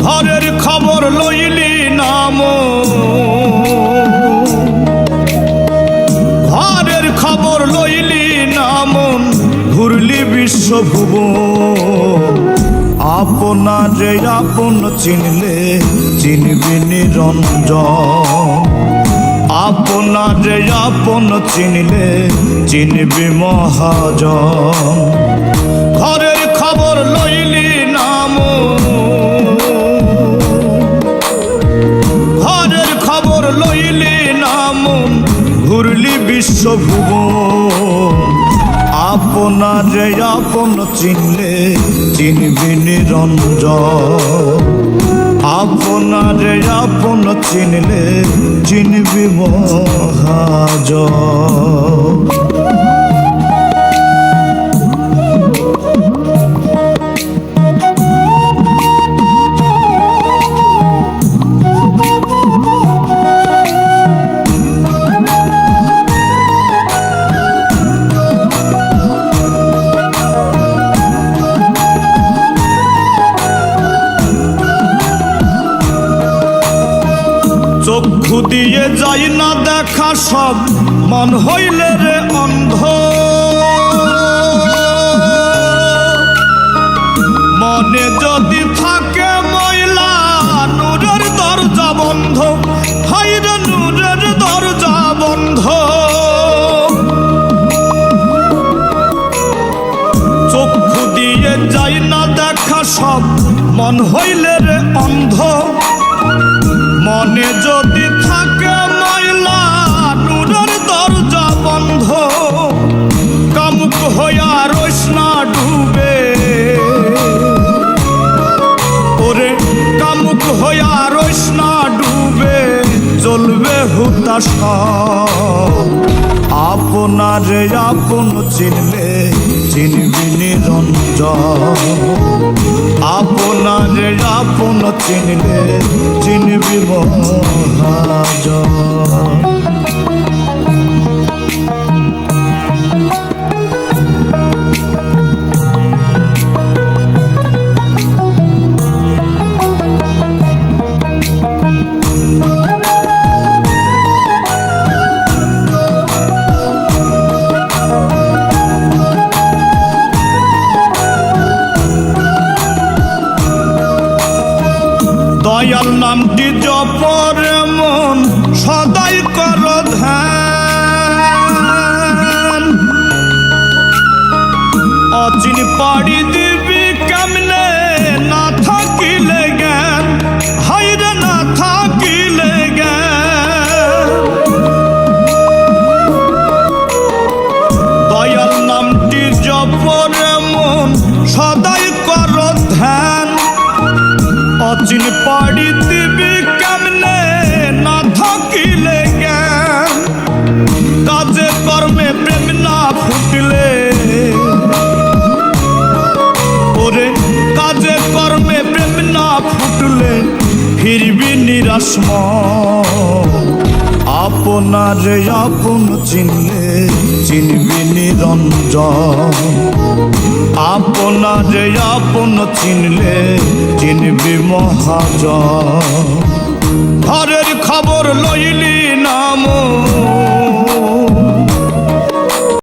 ঘরের খবর লইলি নাম, ঘরের খবর লইলি নাম, ঘুরলি বিশ্বভুবন। আপনারে আপন চিনলে চিনবি নিরঞ্জন, আপনারে আপন চিনলে চিনবি মহাজন। ঘরের খবর লইলি নাম, ঘরের খবর লইলি নাম, ঘুরলি বিশ্বভুবন। আপনারে আপন চিনলে চিনবি নিরঞ্জন, আপনারে আপন চিনলে চিনবি মহাজন। চক্ষু দিয়ে যাই না দেখা সব, মন হইলে রে অন্ধ। মনে যদি থাকে ময়লা, নূরের দরজা বন্ধ, হাইরে নূরের দরজা বন্ধ। চক্ষু দিয়ে যাই না দেখা সব, মন হইলে রে অন্ধ। মনে যদি থাকে ময়লা, নূরের দরজা বন্ধ। কামুক হইয়া রইস না ডুবে, ওরে কামুক হইয়া রইস না ডুবে, জ্বলবে হুতাশ। আপনারে আপন চিনলে চিনবি নিরঞ্জন, আপনারে আপন চিনলে চিনবি মহাজন। দয়াল নামটি জপরে মন সদাই কর ধ্যান। অচিন পাড়ি দিবি কেমনে না থাকিলে জ্ঞান, হাইরে না থাকিলে জ্ঞান। দয়াল নামটি জপরে মন সদাই কর ধ্যান। অচিন পাড়ি দিবি কেমনে না থাকিলে জ্ঞান। কাজে কর্মে প্রেম না ফুটলে, ওরে কাজে কর্মে প্রেম না ফুটলে ফিরবি নিরাশ মন। আপনারে আপন চিনলে চিনবি নিরঞ্জন, আপনারে আপন চিনলে চিনবি মহাজন। ঘরে